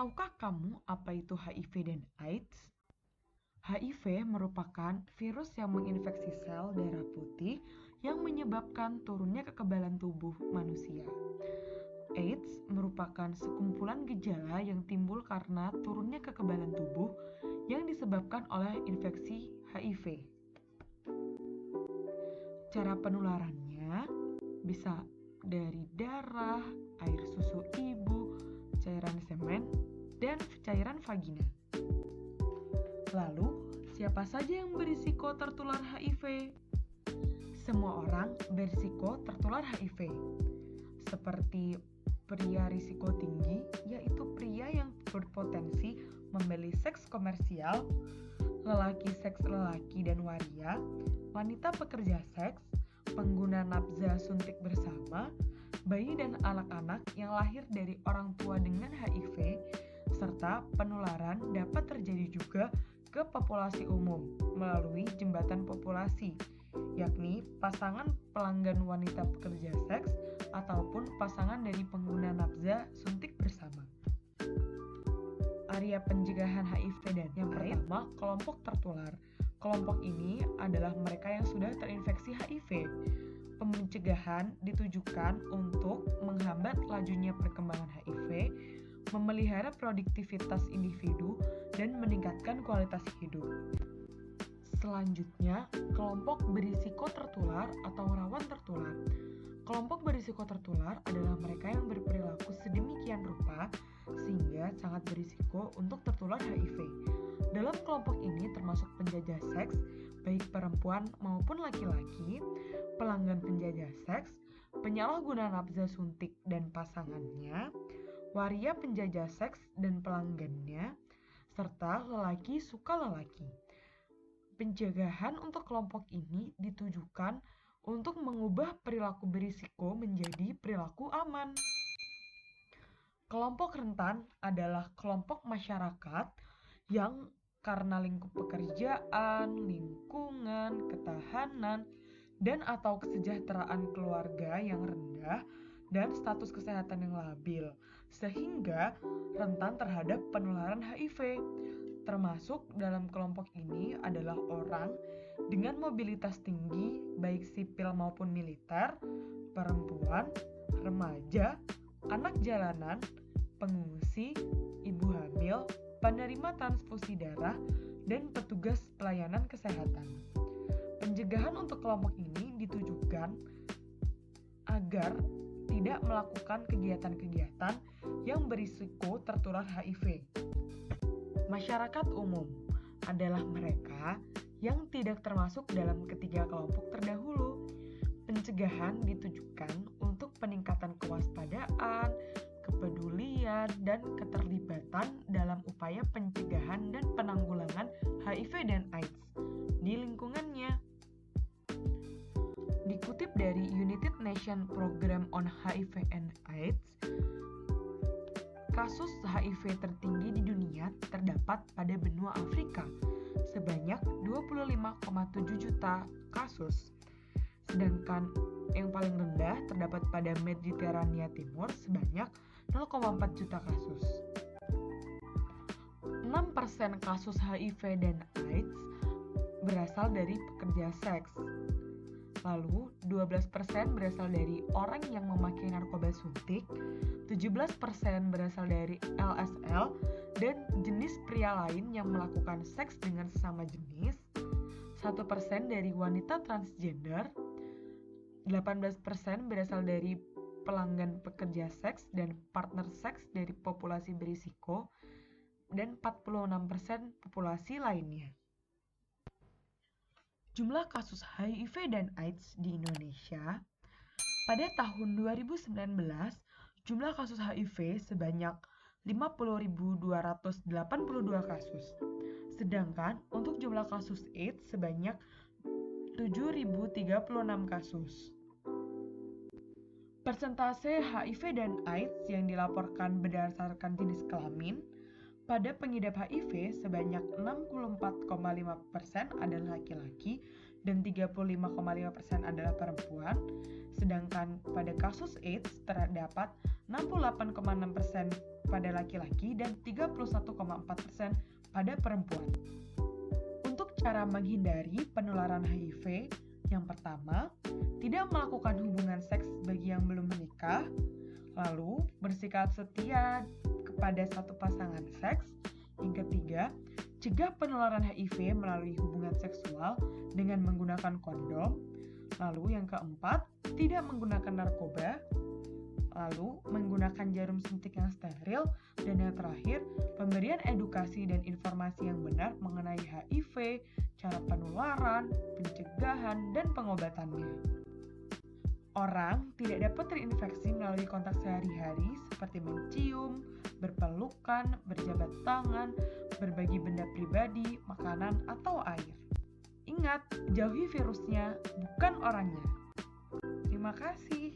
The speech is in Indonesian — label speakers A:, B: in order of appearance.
A: Tahukah kamu apa itu HIV dan AIDS? HIV merupakan virus yang menginfeksi sel darah putih yang menyebabkan turunnya kekebalan tubuh manusia. AIDS merupakan sekumpulan gejala yang timbul karena turunnya kekebalan tubuh yang disebabkan oleh infeksi HIV. Cara penularannya bisa dari darah, air susu ibu, cairan semen, dan cairan vagina. Lalu, siapa saja yang berisiko tertular HIV? Semua orang berisiko tertular HIV, seperti pria risiko tinggi, yaitu pria yang berpotensi membeli seks komersial, lelaki seks lelaki dan waria, wanita pekerja seks, pengguna nafza suntik bersama, bayi dan anak-anak yang lahir dari orang tua dengan HIV, serta penularan dapat terjadi juga ke populasi umum melalui jembatan populasi, yakni pasangan pelanggan wanita pekerja seks ataupun pasangan dari pengguna nafza suntik bersama. Area pencegahan HIV dan yang pertama, kelompok tertular. Kelompok ini adalah mereka yang sudah terinfeksi HIV. Pencegahan ditujukan untuk menghambat lajunya perkembangan HIV, memelihara produktivitas individu, dan meningkatkan kualitas hidup. Selanjutnya, kelompok berisiko tertular atau rawan tertular. Kelompok berisiko tertular adalah mereka yang berperilaku sedemikian rupa sehingga sangat berisiko untuk tertular HIV. Dalam kelompok ini termasuk penjajah seks, baik perempuan maupun laki-laki, pelanggan penjajah seks, penyalahguna nafza suntik dan pasangannya, waria penjajah seks dan pelanggannya, serta lelaki suka lelaki. Pencegahan untuk kelompok ini ditujukan untuk mengubah perilaku berisiko menjadi perilaku aman. Kelompok rentan adalah kelompok masyarakat yang karena lingkup pekerjaan, lingkungan, ketahanan, dan atau kesejahteraan keluarga yang rendah dan status kesehatan yang labil, sehingga rentan terhadap penularan HIV. Termasuk dalam kelompok ini adalah orang dengan mobilitas tinggi, baik sipil maupun militer, perempuan, remaja, anak jalanan, pengungsi, ibu hamil, penerima transfusi darah, dan petugas pelayanan kesehatan. Pencegahan untuk kelompok ini ditujukan agar tidak melakukan kegiatan-kegiatan yang berisiko tertular HIV. Masyarakat umum adalah mereka yang tidak termasuk dalam ketiga kelompok terdahulu. Pencegahan ditujukan untuk peningkatan kewaspadaan, kepedulian, dan keterlibatan dalam upaya pencegahan dan penanggulangan HIV dan AIDS di lingkungannya. Dikutip dari United Nations Program on HIV and AIDS, kasus HIV tertinggi di dunia terdapat pada benua Afrika sebanyak 25,7 juta kasus, sedangkan yang paling rendah terdapat pada Mediterania Timur sebanyak 0,4 juta kasus. 6% kasus HIV dan AIDS berasal dari pekerja seks. Lalu, 12% berasal dari orang yang memakai narkoba suntik, 17% berasal dari LSL dan jenis pria lain yang melakukan seks dengan sesama jenis, 1% dari wanita transgender, 18% berasal dari pelanggan pekerja seks dan partner seks dari populasi berisiko, dan 46% populasi lainnya. Jumlah kasus HIV dan AIDS di Indonesia pada tahun 2019, jumlah kasus HIV sebanyak 50.282 kasus. Sedangkan untuk jumlah kasus AIDS sebanyak 7.036 kasus. Persentase HIV dan AIDS yang dilaporkan berdasarkan jenis kelamin pada pengidap HIV sebanyak 64,5% adalah laki-laki dan 35,5% adalah perempuan, sedangkan pada kasus AIDS terdapat 68,6% pada laki-laki dan 31,4% pada perempuan. Untuk cara menghindari penularan HIV, yang pertama, tidak melakukan hubungan seks bagi yang belum menikah, lalu bersikap setia kepada satu pasangan seks. Yang ketiga, cegah penularan HIV melalui hubungan seksual dengan menggunakan kondom. Lalu yang keempat, tidak menggunakan narkoba. Lalu menggunakan jarum suntik yang steril. Dan yang terakhir, pemberian edukasi dan informasi yang benar mengenai HIV, cara penularan, pencegahan, dan pengobatannya. Orang tidak dapat terinfeksi melalui kontak sehari-hari seperti mencium, berpelukan, berjabat tangan, berbagi benda pribadi, makanan, atau air. Ingat, jauhi virusnya, bukan orangnya. Terima kasih.